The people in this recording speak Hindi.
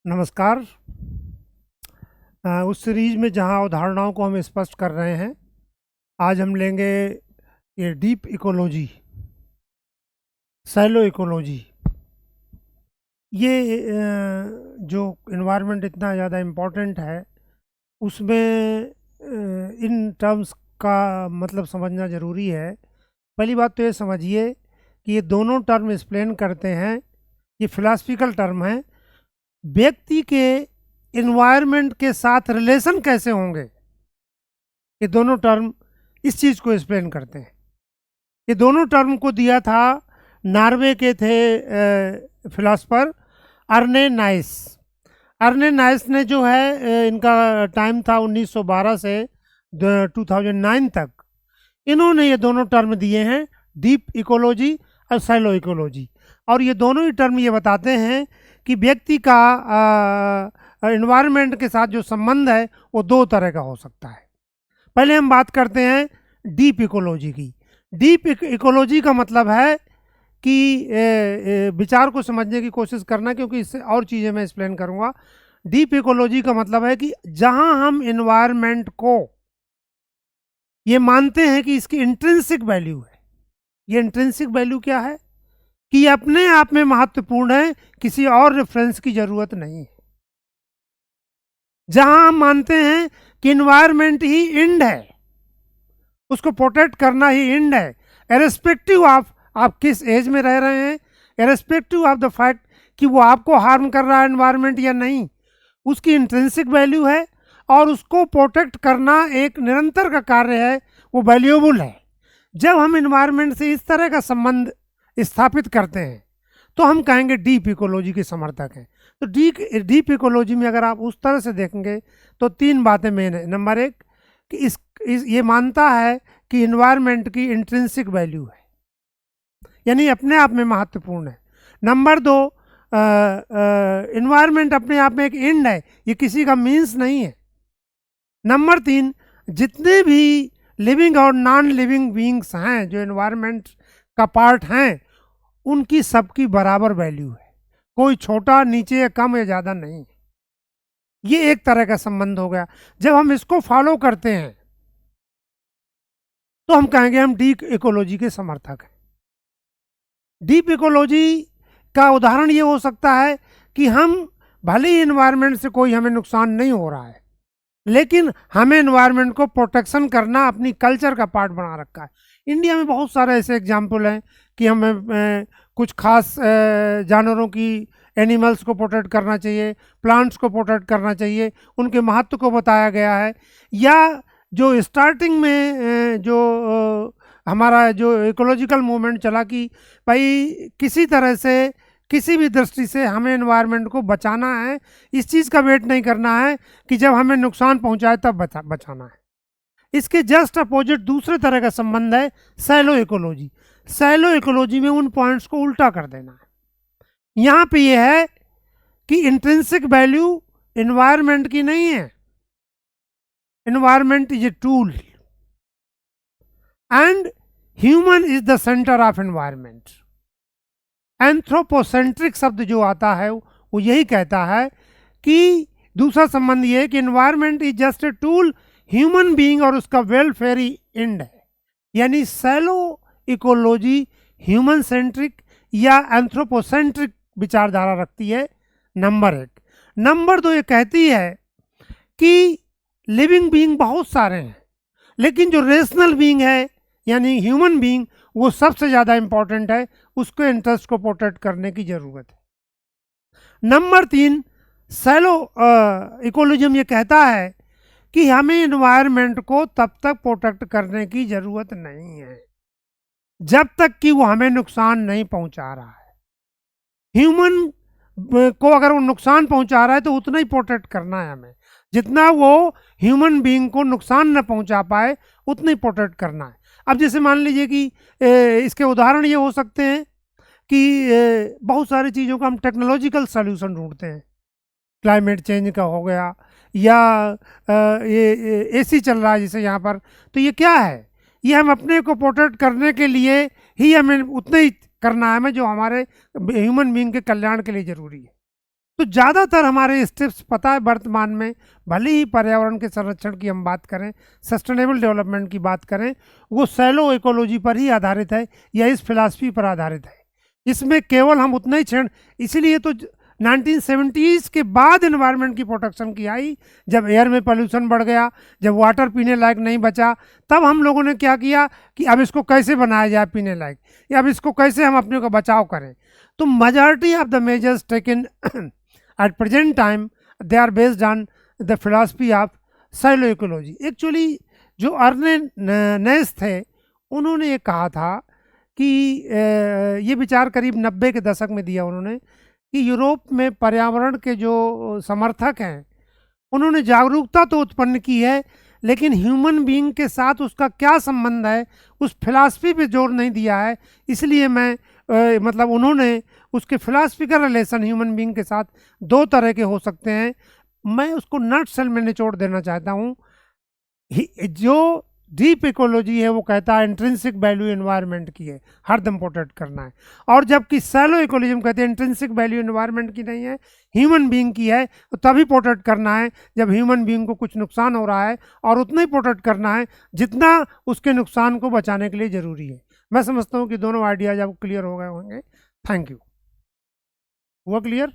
नमस्कार। उस सीरीज में जहां अवधारणाओं को हम स्पष्ट कर रहे हैं, आज हम लेंगे ये डीप इकोलॉजी, सैलो इकोलॉजी। ये जो इन्वायरमेंट इतना ज़्यादा इम्पोर्टेंट है, उसमें इन टर्म्स का मतलब समझना ज़रूरी है। पहली बात तो ये समझिए कि ये दोनों टर्म एक्सप्लेन करते हैं, ये फिलॉसफिकल टर्म है, व्यक्ति के इन्वायरमेंट के साथ रिलेशन कैसे होंगे। ये दोनों टर्म इस चीज़ को एक्सप्लेन करते हैं। ये दोनों टर्म को दिया था नॉर्वे के थे philosopher Arne nice. Arne nice ने जो है इनका टाइम था 1912 से 2009 तक। इन्होंने ये दोनों टर्म दिए हैं, डीप इकोलॉजी और सैलो इकोलॉजी। और ये दोनों ही टर्म ये बताते हैं कि व्यक्ति का एनवायरनमेंट के साथ जो संबंध है वो दो तरह का हो सकता है। पहले हम बात करते हैं डीप इकोलॉजी की। डीप इकोलॉजी का मतलब है कि विचार को समझने की कोशिश करना, क्योंकि इससे और चीज़ें मैं एक्सप्लेन करूँगा। डीप इकोलॉजी का मतलब है कि जहाँ हम एनवायरनमेंट को ये मानते हैं कि इसकी इंट्रिंसिक वैल्यू है। ये इंट्रिंसिक वैल्यू क्या है कि ये अपने आप में महत्वपूर्ण है, किसी और रेफरेंस की जरूरत नहीं है। जहां हम मानते हैं कि इन्वायरमेंट ही इंड है, उसको प्रोटेक्ट करना ही इंड है, इरेस्पेक्टिव ऑफ आप किस एज में रह रहे हैं, इरेस्पेक्टिव ऑफ द फैक्ट कि वो आपको हार्म कर रहा है एनवायरमेंट या नहीं, उसकी इंट्रिंसिक वैल्यू है और उसको प्रोटेक्ट करना एक निरंतर का कार्य है, वो वैल्यूएबल है। जब हम एनवायरमेंट से इस तरह का संबंध स्थापित करते हैं तो हम कहेंगे डीप इकोलॉजी के समर्थक हैं। तो डीप इकोलॉजी में अगर आप उस तरह से देखेंगे तो तीन बातें मेन है। नंबर एक कि ये मानता है कि इन्वायरमेंट की इंट्रिंसिक वैल्यू है, यानी अपने आप में महत्वपूर्ण है। नंबर दो, इन्वायरमेंट अपने आप में एक एंड है, ये किसी का मीन्स नहीं है। नंबर तीन, जितने भी लिविंग और नॉन लिविंग बीइंग्स हैं जो एनवायरनमेंट का पार्ट हैं, उनकी सबकी बराबर वैल्यू है, कोई छोटा नीचे या कम या ज़्यादा नहीं है। ये एक तरह का संबंध हो गया। जब हम इसको फॉलो करते हैं तो हम कहेंगे हम डीप इकोलॉजी के समर्थक हैं। डीप इकोलॉजी का उदाहरण ये हो सकता है कि हम भले ही एनवायरनमेंट से कोई हमें नुकसान नहीं हो रहा है, लेकिन हमें एनवायरनमेंट को प्रोटेक्शन करना अपनी कल्चर का पार्ट बना रखा है। इंडिया में बहुत सारे ऐसे एग्जाम्पल हैं कि हमें कुछ खास जानवरों की, एनिमल्स को प्रोटेक्ट करना चाहिए, प्लांट्स को प्रोटेक्ट करना चाहिए, उनके महत्व को बताया गया है। या जो स्टार्टिंग में जो हमारा जो इकोलॉजिकल मूवमेंट चला कि भाई किसी तरह से, किसी भी दृष्टि से हमें एनवायरनमेंट को बचाना है, इस चीज़ का वेट नहीं करना है कि जब हमें नुकसान पहुंचाए तब बचाना है। इसके जस्ट अपोजिट दूसरे तरह का संबंध है सैलो इकोलॉजी। सैलो इकोलॉजी में उन पॉइंट्स को उल्टा कर देना है। यहाँ पे ये है कि इंट्रिंसिक वैल्यू एनवायरनमेंट की नहीं है, environment is a tool and human is the centre of environment. Anthropocentric शब्द जो आता है वो यही कहता है कि दूसरा संबंध ये है कि environment is just a tool, human being और उसका वेलफेयर ही एंड है। यानी सैलो इकोलॉजी ह्यूमन सेंट्रिक या एंथ्रोपोसेंट्रिक विचारधारा रखती है, नंबर एक। नंबर दो, ये कहती है कि लिविंग बीइंग बहुत सारे हैं, लेकिन जो रेशनल बीइंग है यानी ह्यूमन बीइंग, वो सबसे ज़्यादा इंपॉर्टेंट है, उसके इंटरेस्ट को प्रोटेक्ट करने की ज़रूरत है। नंबर तीन, सैलो इकोलॉजिज्म ये कहता है कि हमें एनवायरनमेंट को तब तक प्रोटेक्ट करने की ज़रूरत नहीं है जब तक कि वो हमें नुकसान नहीं पहुंचा रहा है। ह्यूमन को अगर वो नुकसान पहुंचा रहा है तो उतना ही प्रोटेक्ट करना है हमें, जितना वो ह्यूमन बीइंग को नुकसान न पहुंचा पाए उतना ही प्रोटेक्ट करना है। अब जैसे मान लीजिए कि इसके उदाहरण ये हो सकते हैं कि बहुत सारी चीज़ों का हम टेक्नोलॉजिकल सॉल्यूशन ढूंढते हैं, क्लाइमेट चेंज का हो गया, या ये एसी चल रहा है जैसे यहाँ पर, तो ये क्या है, ये हम अपने को प्रोटेक्ट करने के लिए ही हमें उतना ही करना है हमें जो हमारे ह्यूमन बीइंग के कल्याण के लिए ज़रूरी है। तो ज़्यादातर हमारे स्टेप्स पता है वर्तमान में, भले ही पर्यावरण के संरक्षण की हम बात करें, सस्टेनेबल डेवलपमेंट की बात करें, वो सैलो इकोलॉजी पर ही आधारित है या इस फिलॉसफी पर आधारित है। इसमें केवल हम उतना ही छेड़, इसीलिए तो 1970s के बाद एनवायरनमेंट की प्रोटेक्शन की आई, जब एयर में पोल्यूशन बढ़ गया, जब वाटर पीने लायक नहीं बचा, तब हम लोगों ने क्या किया कि अब इसको कैसे बनाया जाए पीने लायक, या अब इसको कैसे हम अपने को बचाव करें। तो majority of the measures taken at present time they are based on the philosophy of silo-ecology. Actually जो अर्नेनेस थे, उन्होंने ये कहा था कि ये विचार करीब 90 के दशक में दिया उन्होंने कि यूरोप में पर्यावरण के जो समर्थक हैं, उन्होंने जागरूकता तो उत्पन्न की है, लेकिन ह्यूमन बीइंग के साथ उसका क्या संबंध है, उस फिलॉसफी पे जोर नहीं दिया है। इसलिए मैं मतलब उन्होंने उसके फिलॉसफिकल रिलेशन ह्यूमन बीइंग के साथ दो तरह के हो सकते हैं, मैं उसको नट सेल में निचोड़ देना चाहता हूँ। जो डीप इकोलॉजी है वो कहता है इंट्रिंसिक वैल्यू एनवायरनमेंट की है, हरदम प्रोटेक्ट करना है, और जबकि सैलो इकोलॉजी कहते हैं इंट्रिंसिक वैल्यू एनवायरनमेंट की नहीं है, ह्यूमन बीइंग की है, तो तभी प्रोटेक्ट करना है जब ह्यूमन बीइंग को कुछ नुकसान हो रहा है, और उतना ही प्रोटेक्ट करना है जितना उसके नुकसान को बचाने के लिए ज़रूरी है। मैं समझता हूँ कि दोनों आइडियाज आपको क्लियर हो गए होंगे। Thank you. हुआ क्लियर?